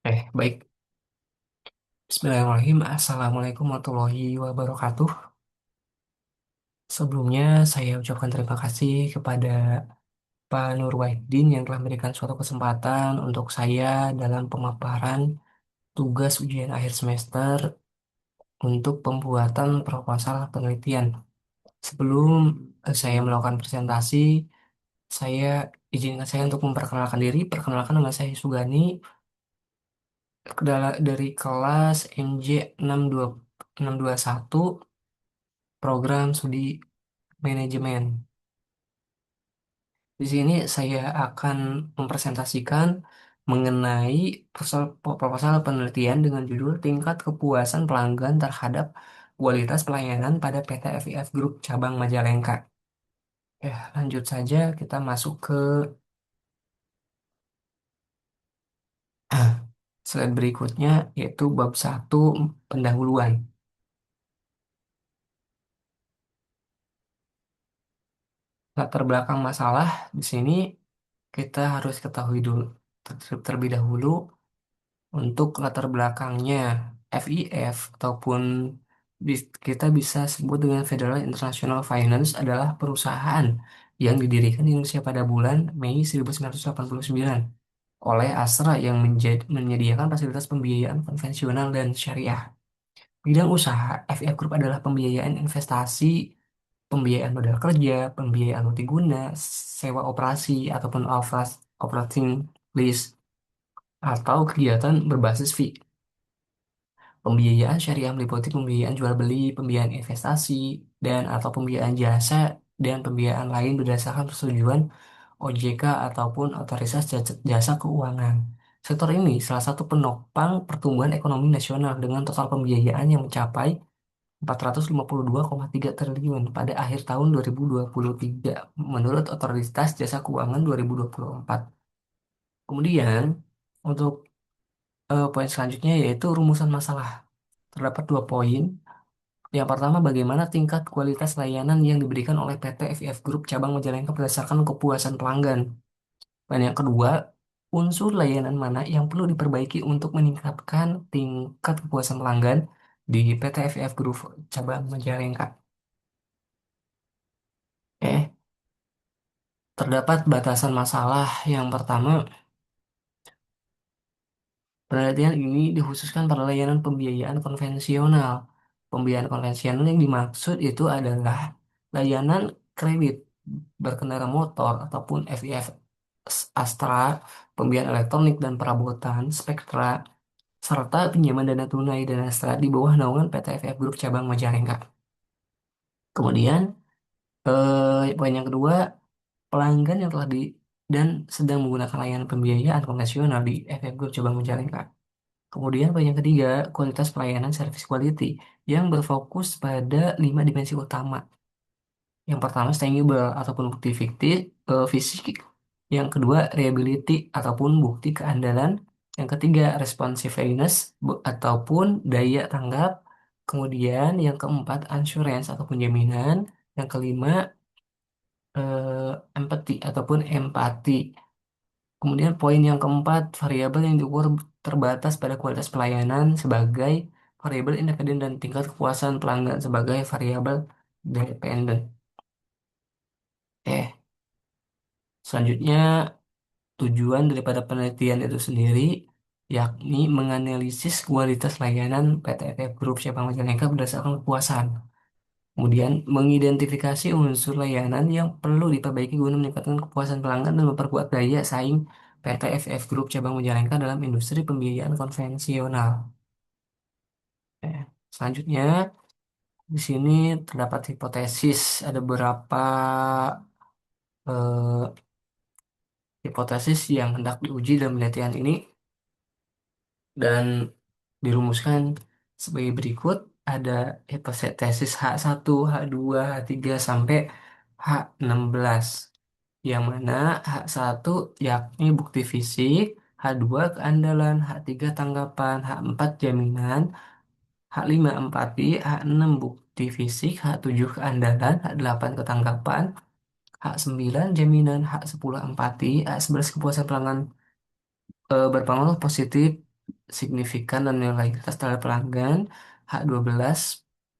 Baik. Bismillahirrahmanirrahim. Assalamualaikum warahmatullahi wabarakatuh. Sebelumnya, saya ucapkan terima kasih kepada Pak Nur Wahidin yang telah memberikan suatu kesempatan untuk saya dalam pemaparan tugas ujian akhir semester untuk pembuatan proposal penelitian. Sebelum saya melakukan presentasi, saya izinkan saya untuk memperkenalkan diri. Perkenalkan, nama saya Sugani dari kelas MJ 621 program studi manajemen. Di sini saya akan mempresentasikan mengenai proposal penelitian dengan judul Tingkat Kepuasan Pelanggan Terhadap Kualitas Pelayanan pada PT FIF Group Cabang Majalengka. Lanjut saja kita masuk ke slide berikutnya, yaitu bab satu, pendahuluan. Latar belakang masalah di sini kita harus ketahui dulu terlebih dahulu. Untuk latar belakangnya, FIF ataupun kita bisa sebut dengan Federal International Finance adalah perusahaan yang didirikan di Indonesia pada bulan Mei 1989 oleh Astra yang menyediakan fasilitas pembiayaan konvensional dan syariah. Bidang usaha FIF Group adalah pembiayaan investasi, pembiayaan modal kerja, pembiayaan multiguna, sewa operasi ataupun operating lease, atau kegiatan berbasis fee. Pembiayaan syariah meliputi pembiayaan jual beli, pembiayaan investasi, dan atau pembiayaan jasa dan pembiayaan lain berdasarkan persetujuan OJK ataupun otoritas jasa keuangan. Sektor ini salah satu penopang pertumbuhan ekonomi nasional dengan total pembiayaan yang mencapai 452,3 triliun pada akhir tahun 2023 menurut Otoritas Jasa Keuangan 2024. Kemudian, untuk poin selanjutnya yaitu rumusan masalah. Terdapat dua poin. Yang pertama, bagaimana tingkat kualitas layanan yang diberikan oleh PT FIF Group Cabang Majalengka berdasarkan kepuasan pelanggan. Dan yang kedua, unsur layanan mana yang perlu diperbaiki untuk meningkatkan tingkat kepuasan pelanggan di PT FIF Group Cabang Majalengka. Terdapat batasan masalah. Yang pertama, penelitian ini dikhususkan pada layanan pembiayaan konvensional. Pembiayaan konvensional yang dimaksud itu adalah layanan kredit berkendara motor ataupun FIF Astra, pembiayaan elektronik dan perabotan, Spektra, serta pinjaman dana tunai dan Astra di bawah naungan PT FIF Group Cabang Majalengka. Kemudian, poin yang kedua, pelanggan yang telah dan sedang menggunakan layanan pembiayaan konvensional di FIF Group Cabang Majalengka. Kemudian poin yang ketiga, kualitas pelayanan service quality yang berfokus pada 5 dimensi utama. Yang pertama, sustainable ataupun bukti fisik. Yang kedua, reliability ataupun bukti keandalan. Yang ketiga, responsiveness ataupun daya tanggap. Kemudian yang keempat, assurance ataupun jaminan. Yang kelima, empathy ataupun empati. Kemudian poin yang keempat, variabel yang diukur terbatas pada kualitas pelayanan sebagai variabel independen dan tingkat kepuasan pelanggan sebagai variabel dependen. Selanjutnya, tujuan daripada penelitian itu sendiri yakni menganalisis kualitas layanan PT FF Group Cabang Majalengka berdasarkan kepuasan. Kemudian, mengidentifikasi unsur layanan yang perlu diperbaiki guna meningkatkan kepuasan pelanggan dan memperkuat daya saing PT FF Group Cabang Majalengka dalam industri pembiayaan konvensional. Eh, Selanjutnya, di sini terdapat hipotesis. Ada beberapa eh, hipotesis yang hendak diuji dalam penelitian ini dan dirumuskan sebagai berikut. Ada hipotesis H1, H2, H3 sampai H16. Yang mana H1 yakni bukti fisik, H2 keandalan, H3 tanggapan, H4 jaminan, H5 empati, H6 bukti fisik, H7 keandalan, H8 ketanggapan, H9 jaminan, H10 empati, H11 kepuasan pelanggan berpengaruh positif, signifikan dan loyalitas terhadap pelanggan, H12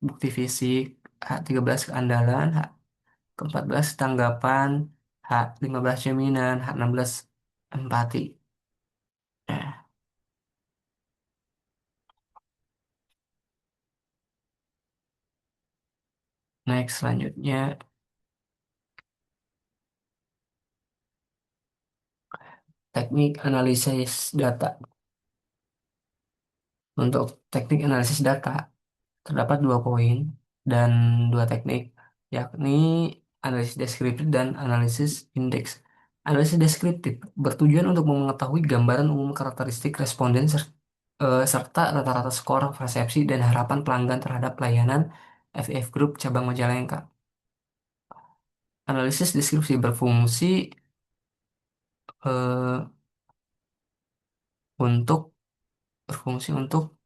bukti fisik, H13 keandalan, H14 tanggapan, H15 jaminan, H16 empati. Nah, next selanjutnya teknik analisis data. Untuk teknik analisis data terdapat dua poin dan dua teknik, yakni analisis deskriptif dan analisis indeks. Analisis deskriptif bertujuan untuk mengetahui gambaran umum karakteristik responden serta rata-rata skor, persepsi, dan harapan pelanggan terhadap layanan FF Group cabang Majalengka. Analisis deskripsi eh, untuk berfungsi untuk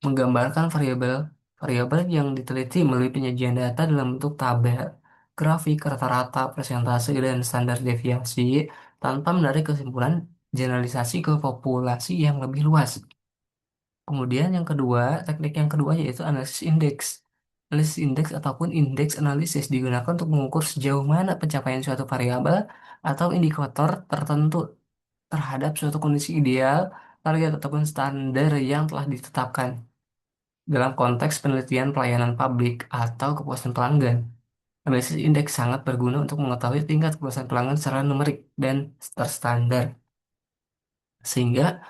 menggambarkan variabel yang diteliti melalui penyajian data dalam bentuk tabel, grafik, rata-rata, persentase, dan standar deviasi tanpa menarik kesimpulan generalisasi ke populasi yang lebih luas. Kemudian yang kedua, teknik yang kedua yaitu analisis indeks. Analisis indeks ataupun indeks analisis digunakan untuk mengukur sejauh mana pencapaian suatu variabel atau indikator tertentu terhadap suatu kondisi ideal, target ataupun standar yang telah ditetapkan. Dalam konteks penelitian pelayanan publik atau kepuasan pelanggan, analisis indeks sangat berguna untuk mengetahui tingkat kepuasan pelanggan secara numerik dan terstandar, sehingga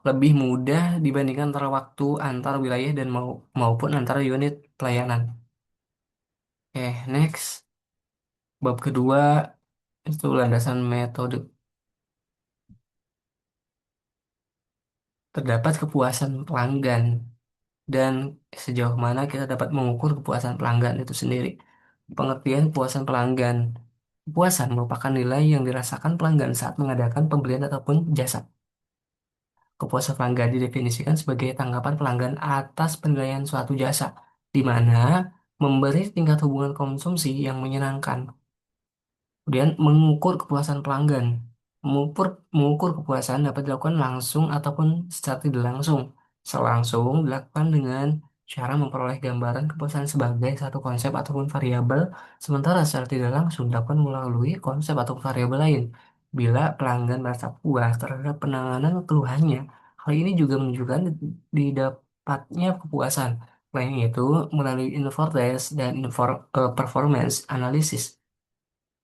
lebih mudah dibandingkan antara waktu antar wilayah dan maupun antara unit pelayanan. Oke, next. Bab kedua itu landasan metode. Terdapat kepuasan pelanggan dan sejauh mana kita dapat mengukur kepuasan pelanggan itu sendiri. Pengertian kepuasan pelanggan. Kepuasan merupakan nilai yang dirasakan pelanggan saat mengadakan pembelian ataupun jasa. Kepuasan pelanggan didefinisikan sebagai tanggapan pelanggan atas penilaian suatu jasa, di mana memberi tingkat hubungan konsumsi yang menyenangkan. Kemudian mengukur kepuasan pelanggan. Mengukur kepuasan dapat dilakukan langsung ataupun secara tidak langsung. Selangsung dilakukan dengan cara memperoleh gambaran kepuasan sebagai satu konsep ataupun variabel, sementara secara tidak langsung dilakukan melalui konsep atau variabel lain. Bila pelanggan merasa puas terhadap penanganan keluhannya, hal ini juga menunjukkan didapatnya kepuasan. Selain itu, melalui Infor Test dan Performance Analysis,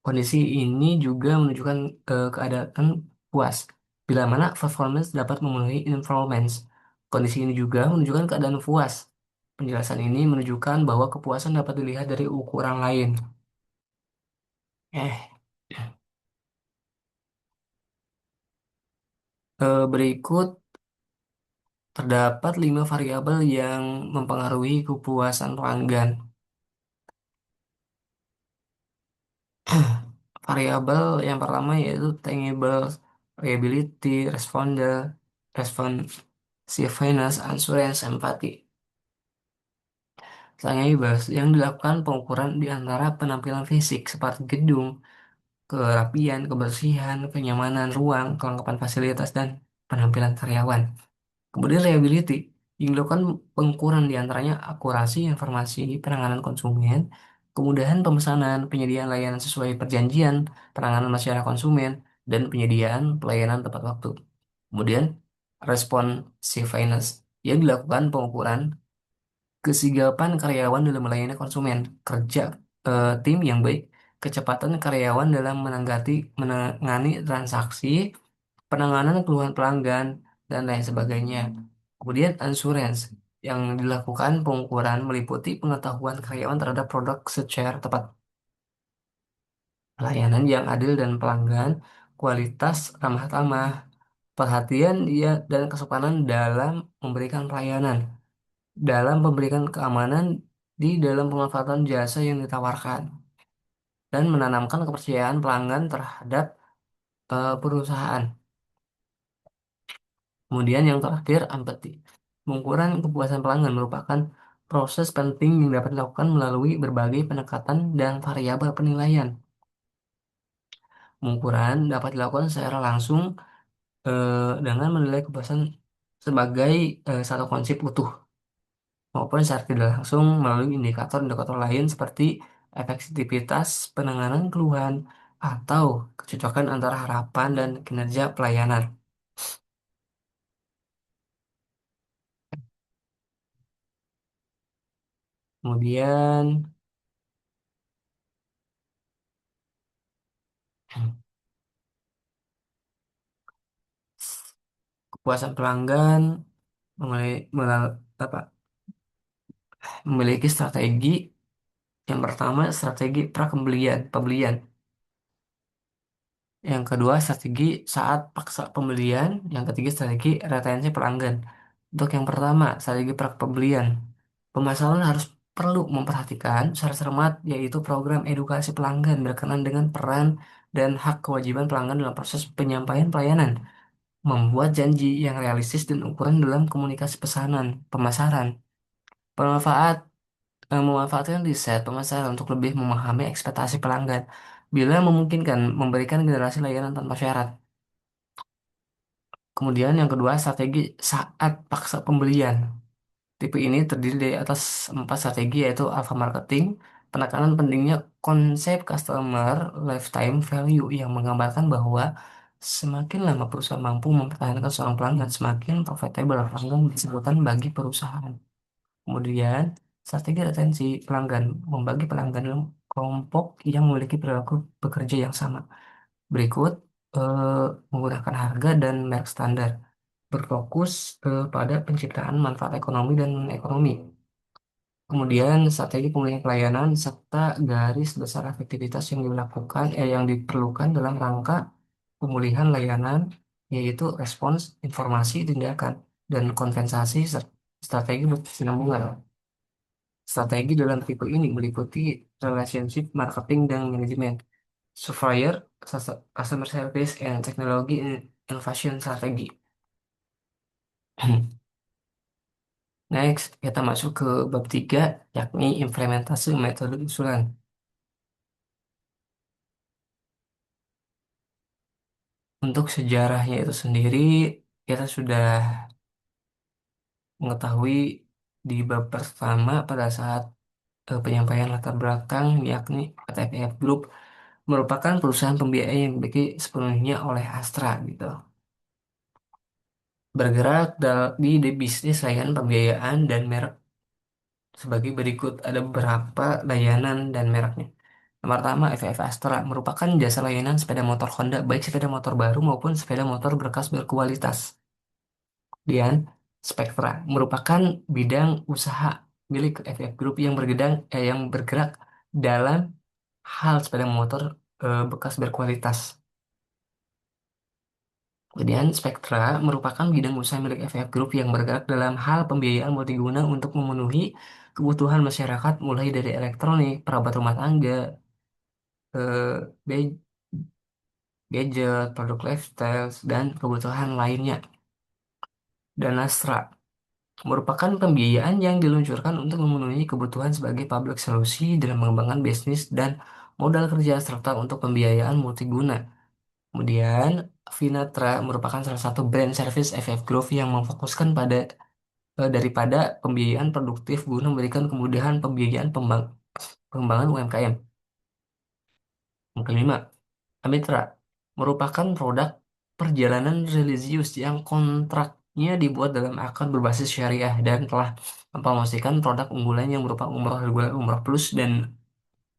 kondisi ini juga menunjukkan keadaan puas. Bila mana performance dapat memenuhi performance. Kondisi ini juga menunjukkan keadaan puas. Penjelasan ini menunjukkan bahwa kepuasan dapat dilihat dari ukuran lain. Eh, Berikut terdapat 5 variabel yang mempengaruhi kepuasan pelanggan. Variabel yang pertama yaitu tangible, reliability, responder, responsiveness, assurance, empathy. Selain yang dilakukan pengukuran di antara penampilan fisik seperti gedung, kerapian, kebersihan, kenyamanan ruang, kelengkapan fasilitas, dan penampilan karyawan. Kemudian reliability, yang dilakukan pengukuran di antaranya akurasi informasi, penanganan konsumen, kemudahan pemesanan, penyediaan layanan sesuai perjanjian, penanganan masalah konsumen, dan penyediaan pelayanan tepat waktu. Kemudian responsiveness, yang dilakukan pengukuran kesigapan karyawan dalam melayani konsumen, kerja tim yang baik, kecepatan karyawan dalam menangani transaksi, penanganan keluhan pelanggan, dan lain sebagainya. Kemudian insurance yang dilakukan pengukuran meliputi pengetahuan karyawan terhadap produk secara tepat, pelayanan yang adil dan pelanggan, kualitas ramah tamah, perhatian dia dan kesopanan dalam memberikan pelayanan, dalam memberikan keamanan di dalam pemanfaatan jasa yang ditawarkan, dan menanamkan kepercayaan pelanggan terhadap perusahaan. Kemudian yang terakhir, empati. Pengukuran kepuasan pelanggan merupakan proses penting yang dapat dilakukan melalui berbagai pendekatan dan variabel penilaian. Pengukuran dapat dilakukan secara langsung dengan menilai kepuasan sebagai satu konsep utuh maupun secara tidak langsung melalui indikator-indikator lain seperti efektivitas penanganan keluhan atau kecocokan antara harapan dan kinerja pelayanan. Kemudian kepuasan pelanggan apa, memiliki strategi. Yang pertama, strategi pembelian. Yang kedua, strategi saat paksa pembelian. Yang ketiga, strategi retensi pelanggan. Untuk yang pertama, strategi pembelian. Pemasaran harus perlu memperhatikan secara cermat, yaitu program edukasi pelanggan berkenaan dengan peran dan hak kewajiban pelanggan dalam proses penyampaian pelayanan, membuat janji yang realistis dan ukuran dalam komunikasi pesanan, pemasaran, pemanfaat, memanfaatkan riset pemasaran untuk lebih memahami ekspektasi pelanggan, bila memungkinkan memberikan generasi layanan tanpa syarat. Kemudian yang kedua, strategi saat paksa pembelian. Tipe ini terdiri dari atas 4 strategi, yaitu alpha marketing, penekanan pentingnya konsep customer lifetime value yang menggambarkan bahwa semakin lama perusahaan mampu mempertahankan seorang pelanggan, semakin profitable pelanggan disebutkan bagi perusahaan. Kemudian, strategi retensi pelanggan, membagi pelanggan dalam kelompok yang memiliki perilaku bekerja yang sama. Berikut, eh, menggunakan harga dan merek standar, berfokus pada penciptaan manfaat ekonomi dan non-ekonomi. Kemudian strategi pemulihan pelayanan serta garis besar efektivitas yang diperlukan dalam rangka pemulihan layanan, yaitu respons, informasi, tindakan, dan kompensasi strategi berkesinambungan. Strategi dalam tipe ini meliputi relationship marketing dan manajemen, supplier, customer service, and teknologi innovation strategi. Next, kita masuk ke bab 3, yakni implementasi metode usulan. Untuk sejarahnya itu sendiri, kita sudah mengetahui di bab pertama pada saat penyampaian latar belakang, yakni PTFF Group merupakan perusahaan pembiayaan yang dimiliki sepenuhnya oleh Astra gitu. Bergerak di bisnis layanan pembiayaan dan merek sebagai berikut. Ada beberapa layanan dan mereknya. Yang pertama, FF Astra merupakan jasa layanan sepeda motor Honda, baik sepeda motor baru maupun sepeda motor bekas berkualitas. Kemudian, Spectra merupakan bidang usaha milik FF Group yang bergerak dalam hal sepeda motor bekas berkualitas. Kemudian, Spectra merupakan bidang usaha milik FF Group yang bergerak dalam hal pembiayaan multiguna untuk memenuhi kebutuhan masyarakat mulai dari elektronik, perabot rumah tangga, be- gadget, produk lifestyle, dan kebutuhan lainnya. Dan Astra merupakan pembiayaan yang diluncurkan untuk memenuhi kebutuhan sebagai public solusi dalam mengembangkan bisnis dan modal kerja serta untuk pembiayaan multiguna. Kemudian, Finatra merupakan salah satu brand service FF Group yang memfokuskan daripada pembiayaan produktif guna memberikan kemudahan pembiayaan pengembangan UMKM. Yang kelima, Amitra merupakan produk perjalanan religius yang kontraknya dibuat dalam akad berbasis syariah dan telah mempromosikan produk unggulan yang berupa umroh reguler, umroh plus, dan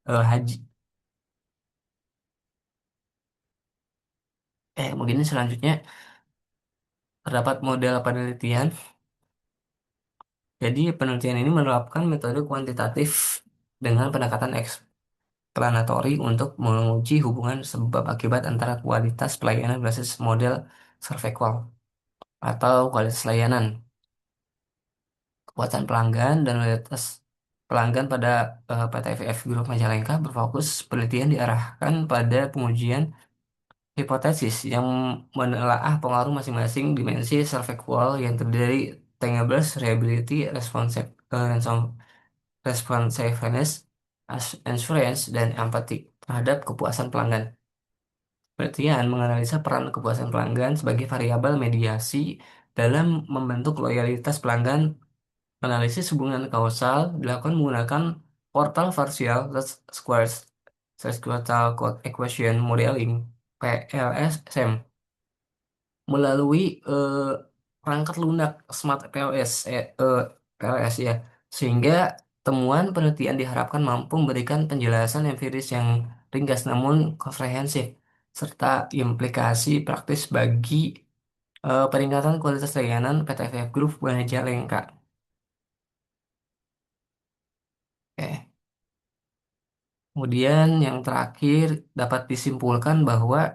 haji. Mungkin selanjutnya terdapat model penelitian. Jadi penelitian ini menerapkan metode kuantitatif dengan pendekatan explanatory untuk menguji hubungan sebab akibat antara kualitas pelayanan berbasis model survey atau kualitas layanan, kepuasan pelanggan, dan loyalitas pelanggan pada PTFF Group Majalengka. Berfokus penelitian diarahkan pada pengujian hipotesis yang menelaah pengaruh masing-masing dimensi survey yang terdiri dari tangibles, reliability, responsiveness, assurance, dan empathy terhadap kepuasan pelanggan. Penelitian menganalisa peran kepuasan pelanggan sebagai variabel mediasi dalam membentuk loyalitas pelanggan. Analisis hubungan kausal dilakukan menggunakan portal partial squares search total code equation modeling PLSM melalui perangkat lunak Smart PLS PLS ya, sehingga temuan penelitian diharapkan mampu memberikan penjelasan empiris yang ringkas namun komprehensif serta implikasi praktis bagi peningkatan kualitas layanan PT FF Group Majalengka. Oke. Kemudian yang terakhir dapat disimpulkan bahwa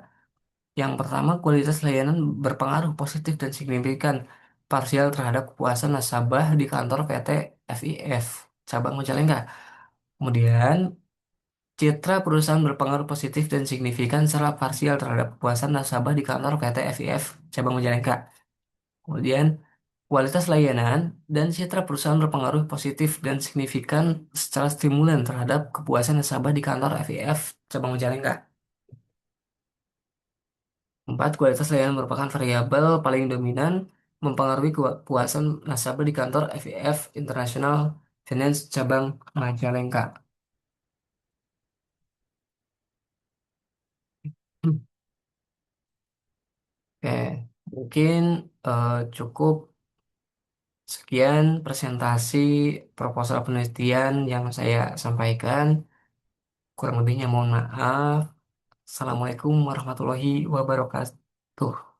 yang pertama kualitas layanan berpengaruh positif dan signifikan parsial terhadap kepuasan nasabah di kantor PT FIF cabang Majalengka. Kemudian citra perusahaan berpengaruh positif dan signifikan secara parsial terhadap kepuasan nasabah di kantor PT FIF cabang Majalengka. Kemudian kualitas layanan dan citra perusahaan berpengaruh positif dan signifikan secara stimulan terhadap kepuasan nasabah di kantor FIF cabang Majalengka. Empat, kualitas layanan merupakan variabel paling dominan mempengaruhi kepuasan nasabah di kantor FIF International Finance cabang Majalengka. Oke, mungkin cukup sekian presentasi proposal penelitian yang saya sampaikan. Kurang lebihnya mohon maaf. Assalamualaikum warahmatullahi wabarakatuh.